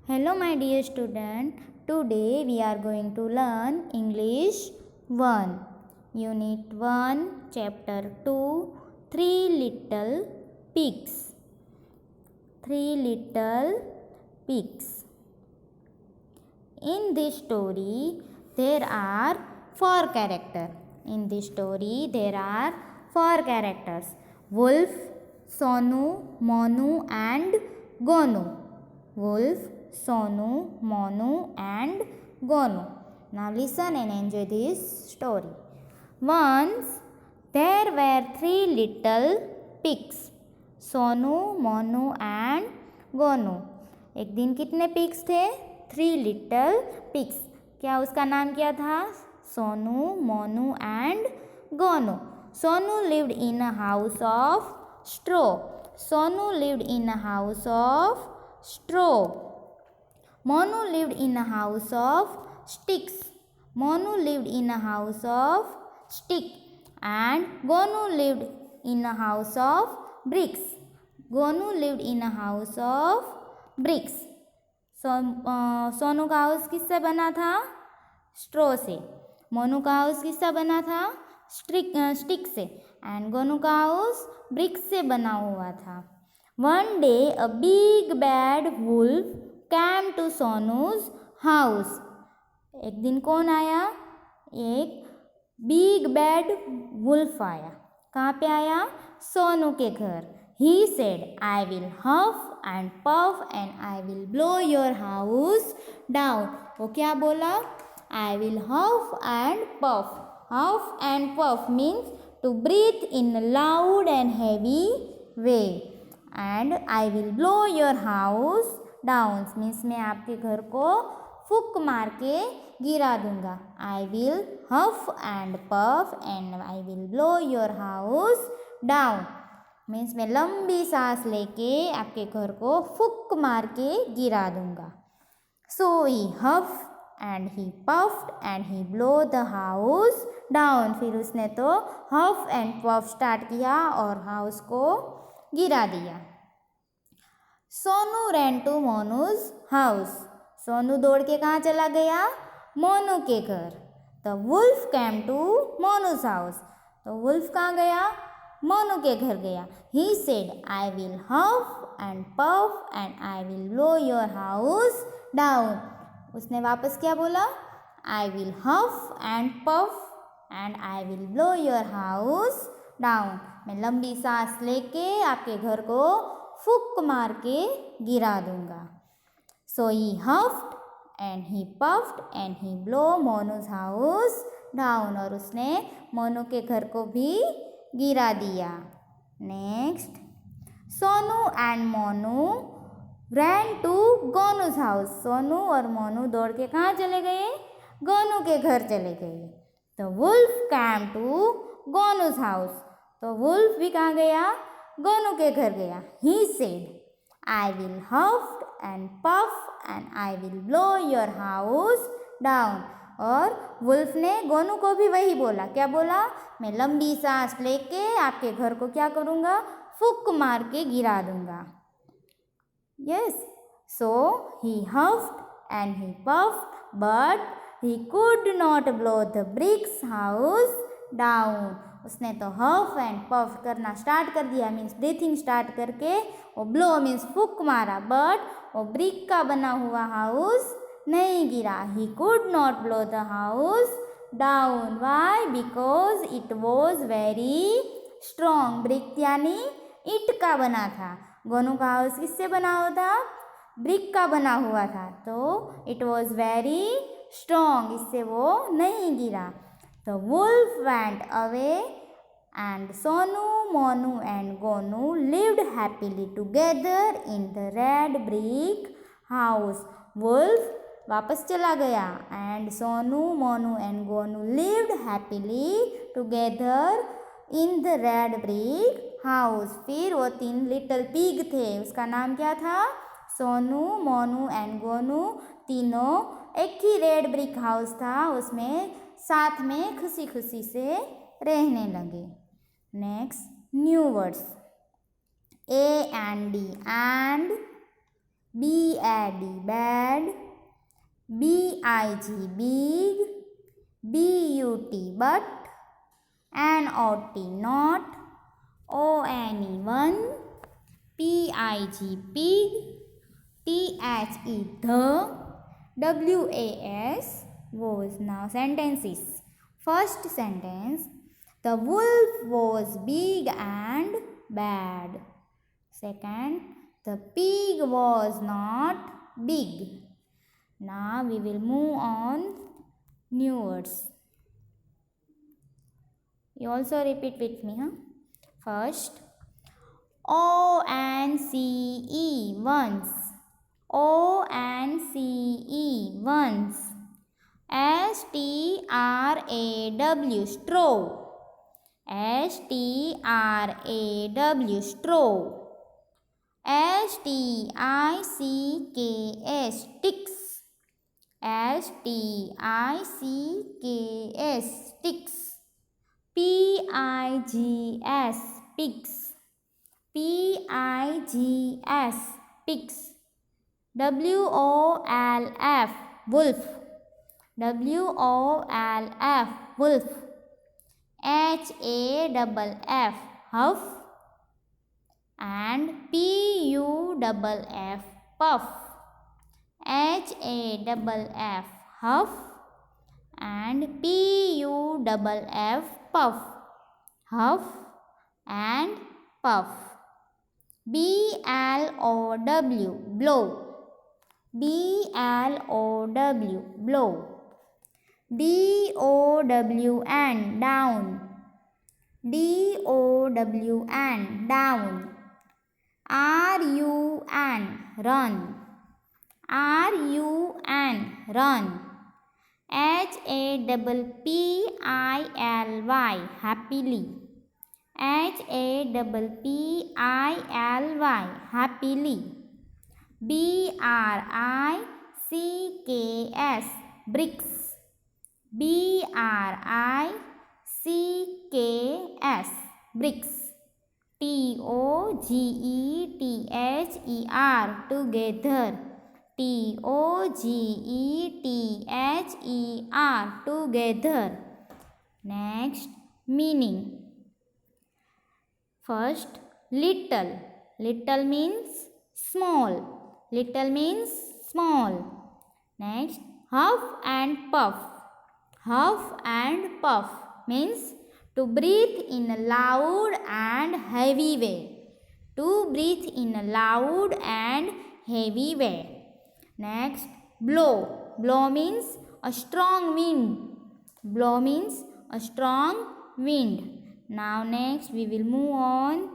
Hello, my dear student. Today we are going to learn English 1, Unit 1, Chapter 2, Three Little Pigs. Three Little Pigs. In this story, there are four characters. In this story, there are four characters: Wolf, Sonu, Monu, and Gonu. Wolf, Sonu, Monu, and Gonu. Now listen and enjoy this story. Once there were three little pigs, Sonu, Monu, and Gonu. एक दिन कितने pigs थे? Three little pigs. क्या उसका नाम क्या था? Sonu, Monu and Gonu. Sonu lived in a house of straw. Sonu lived in a house of straw. Monu lived in a house of sticks. Monu lived in a house of stick. And Gonu lived in a house of bricks. Gonu lived in a house of bricks. Sonu का house किससे बना था? स्ट्रो से. मोनू का house किससे बना था? Stick से. एंड गोनू का हाउस ब्रिक्स से बना हुआ था. One day a big bad wolf came to Sonu's house. एक दिन कौन आया? एक बिग बैड वुल्फ आया. कहाँ पे आया? सोनू के घर. He said, I will huff and puff and I will blow your house down. वो क्या बोला? I will huff and puff. Huff and puff means to breathe in a loud and heavy way. And I will blow your house down means मैं आपके घर को फूक मार के गिरा दूंगा. I will huff and puff and I will blow your house down. Means मैं लंबी सांस लेके आपके घर को फूक मार के गिरा दूंगा. So he huff and he puffed and he blow the house down. फिर उसने तो हफ एंड पफ स्टार्ट किया और हाउस को गिरा दिया. Sonu ran to Monu's house. Sonu दौड़ के कहाँ चला गया? मोनू के घर. The wolf came to Monu's house. तो वुल्फ कहाँ गया? मोनू के घर गया. He said, I will huff and puff and I will blow your house down. उसने वापस क्या बोला? I will huff and puff and I will blow your house down. मैं लंबी सांस लेके आपके घर को फूक मार के गिरा दूंगा. So he huffed and he puffed and he blow Monu's house down. और उसने मोनू के घर को भी गिरा दिया. Next, Sonu and Monu ran to Gonu's house. Sonu और मोनू दौड़ के कहाँ चले गए? गोनू के घर चले गए. तो wolf came to Gonu's house. तो वुल्फ भी कहाँ गया? गोनू के घर गया. He said, I will huff and puff and I will blow your house down. और वुल्फ ने गोनू को भी वही बोला. क्या बोला? मैं लंबी सांस लेके आपके घर को क्या करूँगा? फूक मार के गिरा दूंगा. Yes. So he huffed and he puffed but he could not blow the bricks house down. उसने तो हफ एंड पफ करना स्टार्ट कर दिया. मीन्स ब्रीथिंग स्टार्ट करके वो ब्लो मीन्स फूक मारा. बट वो ब्रिक का बना हुआ हाउस नहीं गिरा. He could not blow the house down. Why? Because it was very strong. Brick यानी ईंट का बना था. गोनू का हाउस किससे बना हुआ था? ब्रिक का बना हुआ था. तो इट वॉज वेरी स्ट्रॉन्ग. इससे वो नहीं गिरा. The wolf went away and Sonu, Monu and Gonu lived happily together in the red brick house. Wolf वापस चला गया. And Sonu, Monu and Gonu lived happily together in the red brick house. फिर वो तीन लिटिल पिग थे. उसका नाम क्या था? सोनू, मोनू एंड गोनू. तीनों एक ही रेड ब्रिक हाउस था. उसमें साथ में खुशी खुशी से रहने लगे. Next, new words. A and D. And B-A-D, bad. B-I-G, big. B-U-T, but. N-O-T, not. O-N-E, one. P-I-G, pig. T-H-E, the. W-A-S, was. Now sentences. First sentence, the wolf was big and bad. Second, the pig was not big. Now we will move on new words. You also repeat with me, huh? First, O-N-C-E, once. O-N-C-E, once. S-T-R-A-W, straw. S-T-R-A-W, straw. S-T-I-C-K-S, sticks. S-T-I-C-K-S, sticks. P-I-G-S, pigs. P-I-G-S, pigs. W-O-L-F, wolf. W-O-L-F, wolf. H-A-F-F, huff. And P-U-F-F, puff. H-A-F-F, huff. And P-U-F-F, puff. Huff and puff. B-L-O-W, blow. B-L-O-W, blow. D-O-W-N, down. D-O-W-N, down. R-U-N, run. R-U-N, run. H-A-P-P-I-L-Y, happily. H-A-P-P-I-L-Y, happily. B-R-I-C-K-S, bricks. B-R-I-C-K-S, bricks. T-O-G-E-T-H-E-R, together. T-O-G-E-T-H-E-R, together. Next, meaning. First, little. Little means small. Little means small. Next, huff and puff. Huff and puff means to breathe in a loud and heavy way. To breathe in a loud and heavy way. Next, blow. Blow means a strong wind. Blow means a strong wind. Now next we will move on.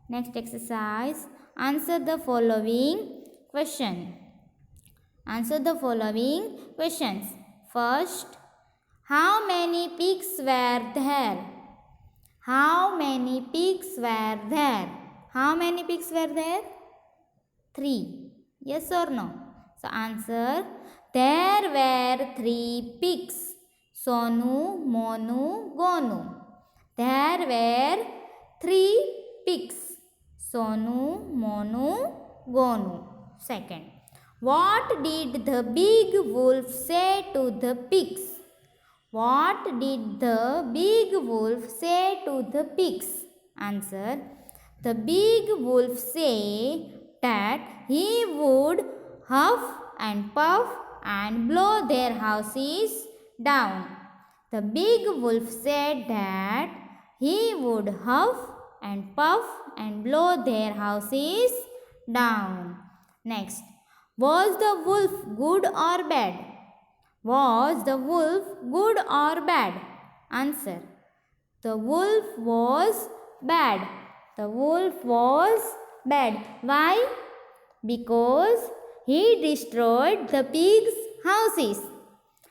Next exercise. Answer the following question. Answer the following questions. First, how many pigs were there? How many pigs were there? How many pigs were there? 3. Yes or no? So answer, there were 3 pigs. Sonu, Monu, Gonu. There were 3 pigs. Sonu, Monu, Gonu. Second, what did the big wolf say to the pigs? What did the big wolf say to the pigs? Answer, the big wolf said that he would huff and puff and blow their houses down. The big wolf said that he would huff and puff and blow their houses down. Next, was the wolf good or bad? Was the wolf good or bad? Answer, the wolf was bad. The wolf was bad. Why? Because he destroyed the pigs' houses.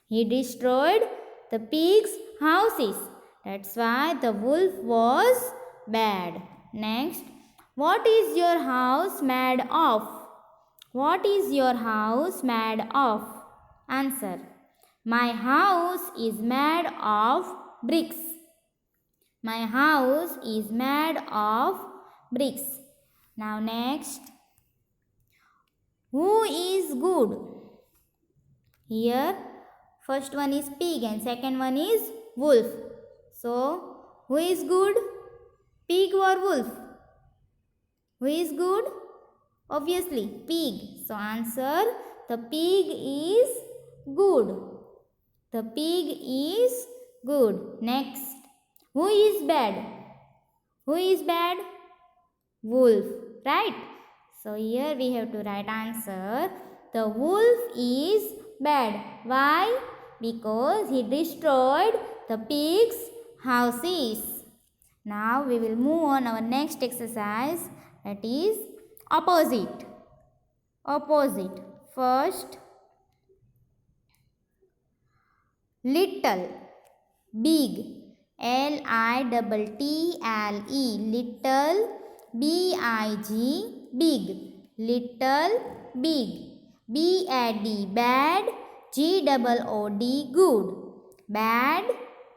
He destroyed the pigs' houses. That's why the wolf was bad. Next, what is your house made of? What is your house made of? Answer, my house is made of bricks. My house is made of bricks. Now next, Who is good? Here, first one is pig and second one is wolf. So, who is good? Pig or wolf? Who is good? Obviously, pig. So, answer, the pig is good. The pig is good. Next, who is bad? Who is bad? Wolf, right? So, here we have to write answer. The wolf is bad. Why? Because he destroyed the pig's houses. Now, we will move on our next exercise, that is opposite. Opposite. First, little, big, Little, little, big, little, big, bad, bad, good, bad,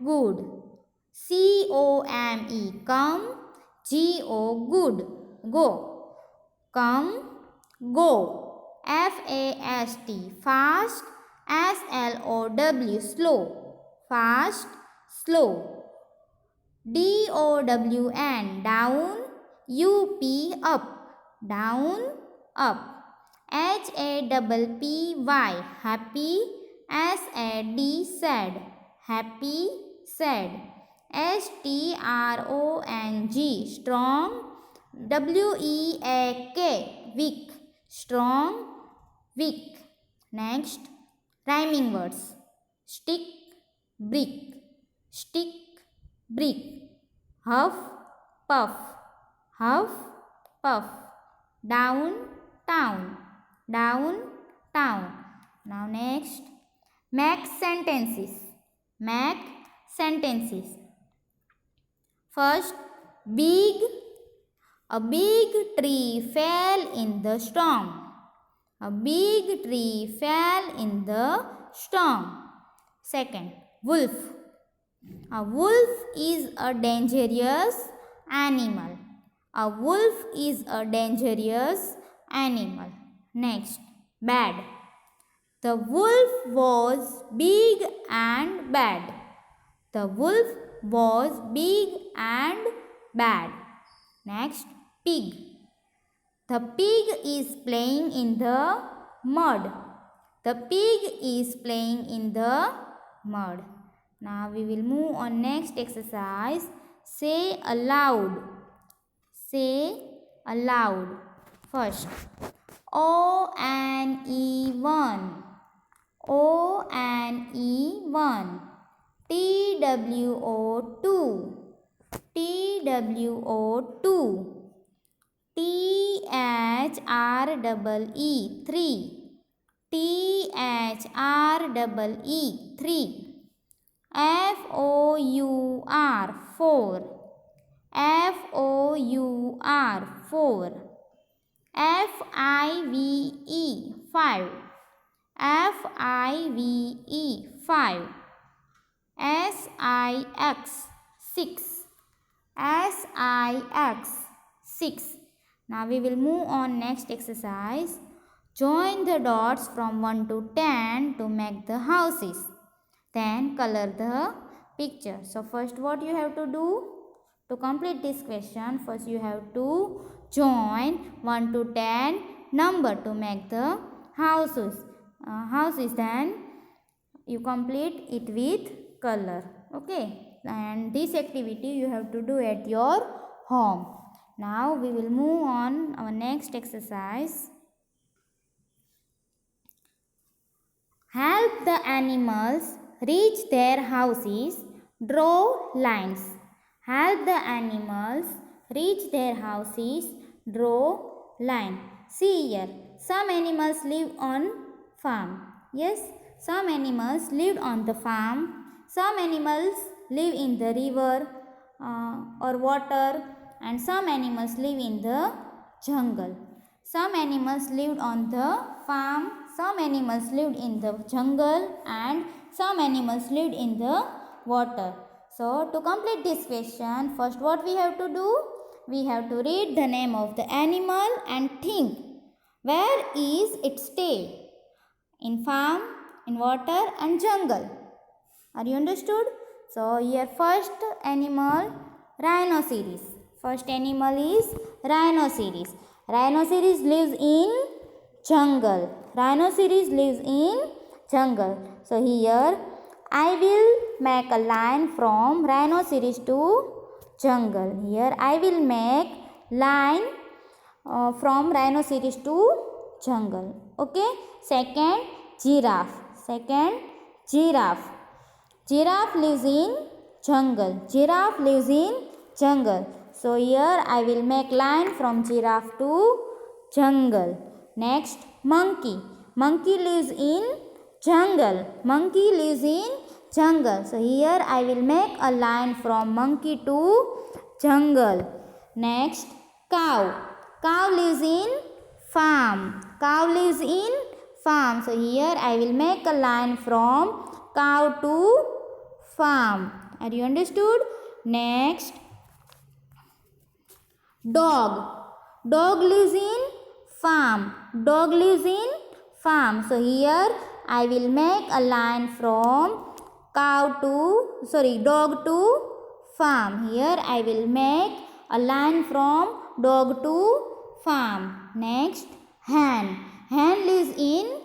good, come, good, go, come, go, fast, slow, fast, slow, down, up, up, happy, happy, sad, strong, weak, strong, weak. Next, rhyming words. Stick, stick, brick, huff, puff, down, town. Now next, make sentences. First, big. A big tree fell in the storm. A big tree fell in the storm. Second, wolf. A wolf is a dangerous animal. A wolf is a dangerous animal. Next, bad. The wolf was big and bad. The wolf was big and bad. Next, pig. The pig is playing in the mud. The pig is playing in the mud. Now we will move on next exercise. Say aloud. Say aloud. First, O-N-E-1. O-N-E-1. T-W-O-2. T-W-O-2. T-H-R-E-E, 3. T-H-R-E-E, 3. F-O-U-R, 4. F-O-U-R, 4. F-I-V-E, 5. F-I-V-E, 5. S-I-X, 6. S-I-X, 6. Now we will move on next exercise. Join the dots from 1 to 10 to make the houses. Then color the picture. So first what you have to do? To complete this question, first you have to join 1 to 10 number to make the houses. Then you complete it with color. Okay. And this activity you have to do at your home. Now we will move on our next exercise. Help the animals reach their houses. Draw lines. Help the animals reach their houses. Draw line. See here. Some animals live on farm. Yes, some animals live on the farm. Some animals live in the river or water, and some animals live in the jungle. Some animals lived on the farm, some animals lived in the jungle, and some animals lived in the water. So, to complete this question, first what we have to do? We have to read the name of the animal and think Where is it stay? In farm, in water and jungle. Are you understood? So here first animal, rhinoceros. First animal is rhinoceros. Rhinoceros lives in jungle. Rhinoceros lives in jungle. So here I will make a line from rhinoceros to jungle. Here I will make line from rhinoceros to jungle. Okay. Second, giraffe. Second, giraffe. Giraffe lives in jungle. Giraffe lives in jungle. So here I will make line from giraffe to jungle. Next, monkey. Monkey lives in jungle. Monkey lives in jungle. So here I will make a line from monkey to jungle. Next, cow. Cow lives in farm. Cow lives in farm. So here I will make a line from cow to farm. Are you understood? Next, dog. Dog lives in farm. Dog lives in farm. So here I will make a line from dog to farm. Here I will make a line from dog to farm. Next, hen. Hen lives in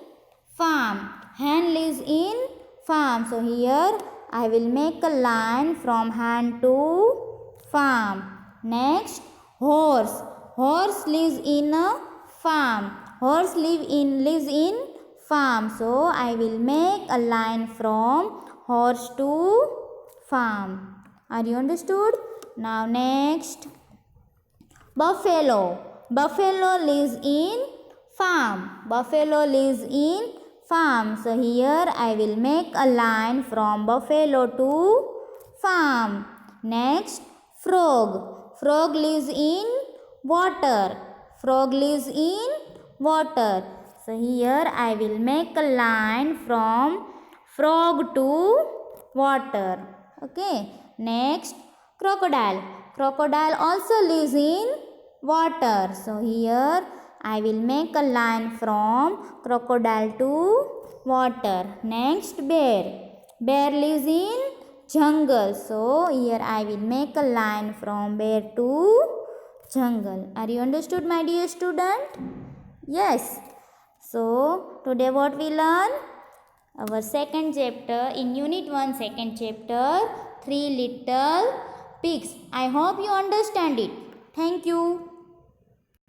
farm. Hen lives in farm. So here I will make a line from hen to farm. Next, horse. Horse lives in a farm. Horse lives in farm. So I will make a line from horse to farm. Are you understood? Now next, buffalo. Buffalo lives in farm. Buffalo lives in farm. So here I will make a line from buffalo to farm. Next, frog. Frog lives in water. Frog lives in water. So here I will make a line from frog to water. Okay. Next, crocodile. Crocodile also lives in water. So here I will make a line from crocodile to water. Next, bear. Bear lives in jungle. So here I will make a line from bear to jungle. Are you understood, my dear student? Yes. So today what we learn? Our second chapter in unit 1, second chapter, 3 little pigs. I hope you understand it. Thank you.